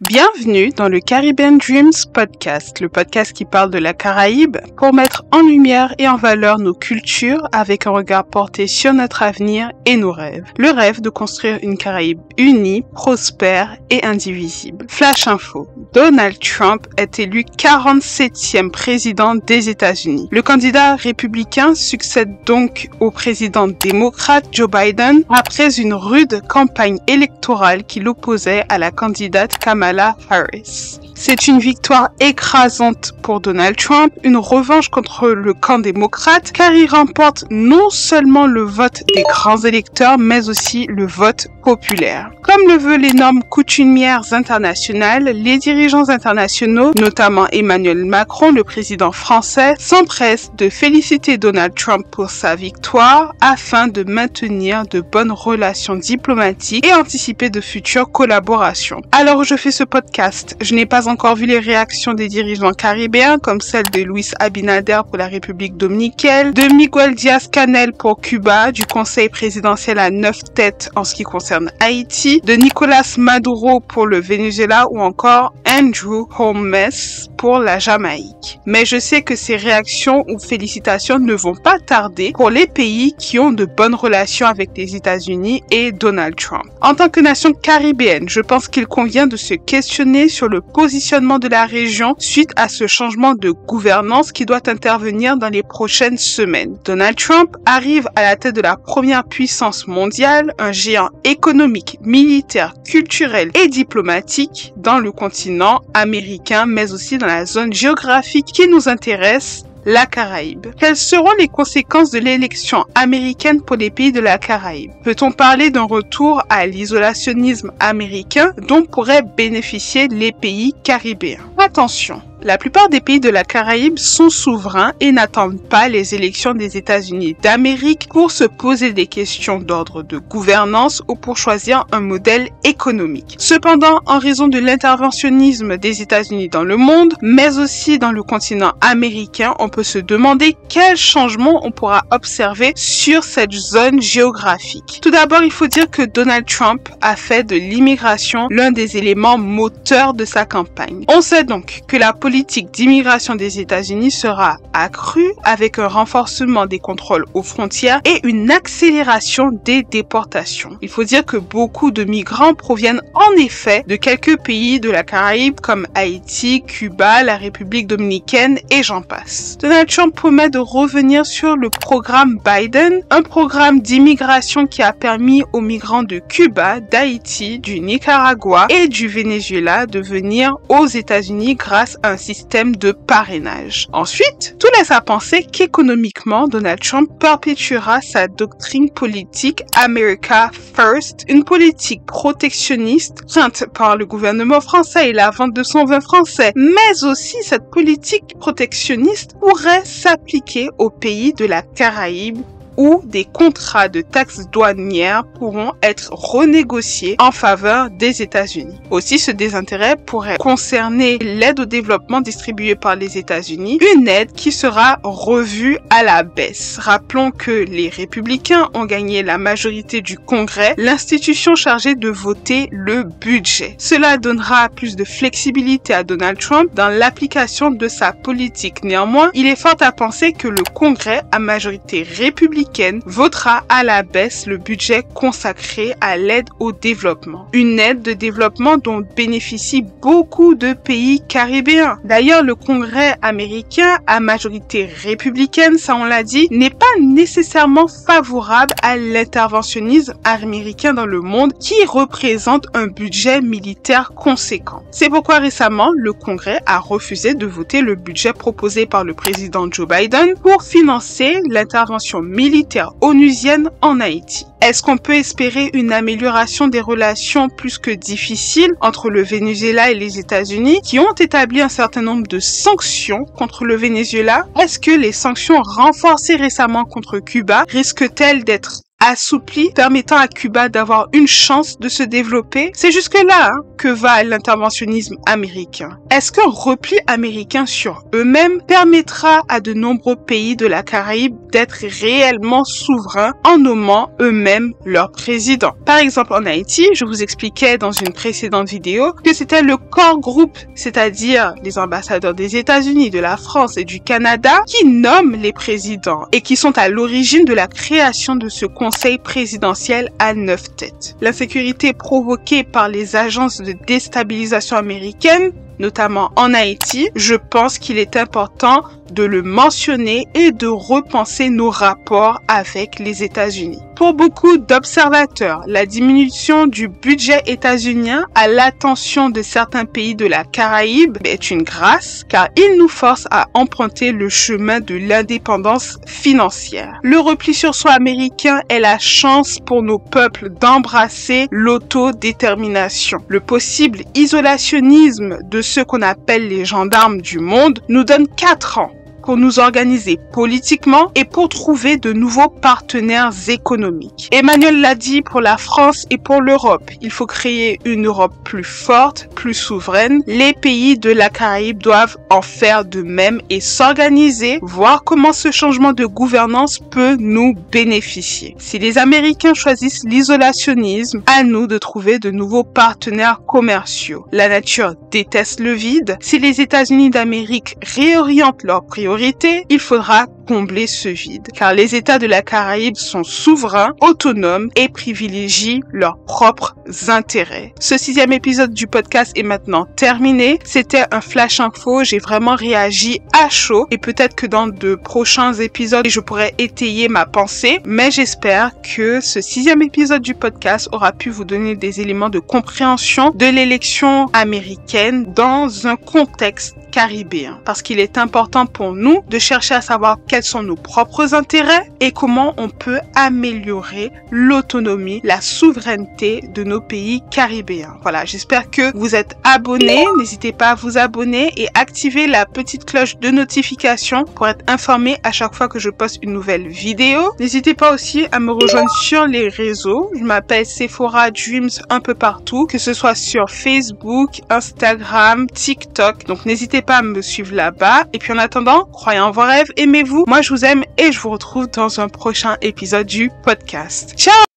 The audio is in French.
Bienvenue dans le Caribbean Dreams Podcast, le podcast qui parle de la Caraïbe pour mettre en lumière et en valeur nos cultures avec un regard porté sur notre avenir et nos rêves. Le rêve de construire une Caraïbe unie, prospère et indivisible. Flash info. Donald Trump est élu 47e président des États-Unis. Le candidat républicain succède donc au président démocrate Joe Biden après une rude campagne électorale qui l'opposait à la candidate Kamala Harris. C'est une victoire écrasante pour Donald Trump, une revanche contre le camp démocrate, car il remporte non seulement le vote des grands électeurs, mais aussi le vote populaire. Comme le veulent les normes coutumières internationales, les dirigeants internationaux, notamment Emmanuel Macron, le président français, s'empressent de féliciter Donald Trump pour sa victoire afin de maintenir de bonnes relations diplomatiques et anticiper de futures collaborations. Alors où je fais ce podcast, je n'ai pas encore vu les réactions des dirigeants caribéens comme celle de Luis Abinader pour la République dominicaine, de Miguel Díaz-Canel pour Cuba, du conseil présidentiel à 9 têtes en ce qui concerne Haïti, de Nicolas Maduro pour le Venezuela ou encore Andrew Holmes pour la Jamaïque. Mais je sais que ces réactions ou félicitations ne vont pas tarder pour les pays qui ont de bonnes relations avec les États-Unis et Donald Trump. En tant que nation caribéenne, je pense qu'il convient de se questionner sur le positionnement de la région suite à ce changement de gouvernance qui doit intervenir dans les prochaines semaines. Donald Trump arrive à la tête de la première puissance mondiale, un géant économique, militaire, culturel et diplomatique dans le continent américain, mais aussi dans la zone géographique qui nous intéresse, la Caraïbe. Quelles seront les conséquences de l'élection américaine pour les pays de la Caraïbe? Peut-on parler d'un retour à l'isolationnisme américain dont pourraient bénéficier les pays caribéens? Attention! La plupart des pays de la Caraïbe sont souverains et n'attendent pas les élections des États-Unis d'Amérique pour se poser des questions d'ordre de gouvernance ou pour choisir un modèle économique. Cependant, en raison de l'interventionnisme des États-Unis dans le monde, mais aussi dans le continent américain, on peut se demander quels changements on pourra observer sur cette zone géographique. Tout d'abord, il faut dire que Donald Trump a fait de l'immigration l'un des éléments moteurs de sa campagne. On sait donc que la politique d'immigration des États-Unis sera accrue avec un renforcement des contrôles aux frontières et une accélération des déportations. Il faut dire que beaucoup de migrants proviennent en effet de quelques pays de la Caraïbe comme Haïti, Cuba, la République dominicaine et j'en passe. Donald Trump promet de revenir sur le programme Biden, un programme d'immigration qui a permis aux migrants de Cuba, d'Haïti, du Nicaragua et du Venezuela de venir aux États-Unis grâce à un système de parrainage. Ensuite, tout laisse à penser qu'économiquement, Donald Trump perpétuera sa doctrine politique America First, une politique protectionniste crainte par le gouvernement français et la vente de son vin français, mais aussi cette politique protectionniste pourrait s'appliquer aux pays de la Caraïbe où des contrats de taxes douanières pourront être renégociés en faveur des États-Unis. Aussi, ce désintérêt pourrait concerner l'aide au développement distribuée par les États-Unis, une aide qui sera revue à la baisse. Rappelons que les républicains ont gagné la majorité du Congrès, l'institution chargée de voter le budget. Cela donnera plus de flexibilité à Donald Trump dans l'application de sa politique. Néanmoins, il est fort à penser que le Congrès, à majorité républicaine, votera à la baisse le budget consacré à l'aide au développement. Une aide de développement dont bénéficient beaucoup de pays caribéens. D'ailleurs, le Congrès américain, à majorité républicaine, ça on l'a dit, n'est pas nécessairement favorable à l'interventionnisme américain dans le monde qui représente un budget militaire conséquent. C'est pourquoi récemment, le Congrès a refusé de voter le budget proposé par le président Joe Biden pour financer l'intervention militaire onusienne en Haïti. Est-ce qu'on peut espérer une amélioration des relations plus que difficiles entre le Venezuela et les États-Unis qui ont établi un certain nombre de sanctions contre le Venezuela? Est-ce que les sanctions renforcées récemment contre Cuba risquent-elles d'être assoupli, permettant à Cuba d'avoir une chance de se développer. C'est jusque-là que va l'interventionnisme américain. Est-ce qu'un repli américain sur eux-mêmes permettra à de nombreux pays de la Caraïbe d'être réellement souverains en nommant eux-mêmes leur président? Par exemple, en Haïti, je vous expliquais dans une précédente vidéo que c'était le core group, c'est-à-dire les ambassadeurs des États-Unis, de la France et du Canada, qui nomment les présidents et qui sont à l'origine de la création de ce conseil présidentiel à 9 têtes. L'insécurité provoquée par les agences de déstabilisation américaines, notamment en Haïti, je pense qu'il est important de le mentionner et de repenser nos rapports avec les États-Unis. Pour beaucoup d'observateurs, la diminution du budget états-unien à l'attention de certains pays de la Caraïbe est une grâce, car il nous force à emprunter le chemin de l'indépendance financière. Le repli sur soi américain est la chance pour nos peuples d'embrasser l'autodétermination. Le possible isolationnisme de ceux qu'on appelle les gendarmes du monde nous donne 4 ans pour nous organiser politiquement et pour trouver de nouveaux partenaires économiques. Emmanuel l'a dit pour la France et pour l'Europe. Il faut créer une Europe plus forte, plus souveraine. Les pays de la Caraïbe doivent en faire de même et s'organiser, voir comment ce changement de gouvernance peut nous bénéficier. Si les Américains choisissent l'isolationnisme, à nous de trouver de nouveaux partenaires commerciaux. La nature déteste le vide. Si les États-Unis d'Amérique réorientent leurs priorités, il faudra combler ce vide, car les États de la Caraïbe sont souverains, autonomes et privilégient leurs propres intérêts. Ce 6e épisode du podcast est maintenant terminé. C'était un flash info, j'ai vraiment réagi à chaud et peut-être que dans de prochains épisodes, je pourrais étayer ma pensée, mais j'espère que ce 6e épisode du podcast aura pu vous donner des éléments de compréhension de l'élection américaine dans un contexte caribéen, parce qu'il est important pour nous de chercher à savoir quels sont nos propres intérêts et comment on peut améliorer l'autonomie, la souveraineté de nos pays caribéens. Voilà, j'espère que vous êtes abonnés. N'hésitez pas à vous abonner et activer la petite cloche de notification pour être informé à chaque fois que je poste une nouvelle vidéo. N'hésitez pas aussi à me rejoindre sur les réseaux. Je m'appelle Sephora Dreams un peu partout, que ce soit sur Facebook, Instagram, TikTok. Donc n'hésitez pas à me suivre là-bas. Et puis en attendant, croyez en vos rêves, aimez-vous. Moi, je vous aime et je vous retrouve dans un prochain épisode du podcast. Ciao!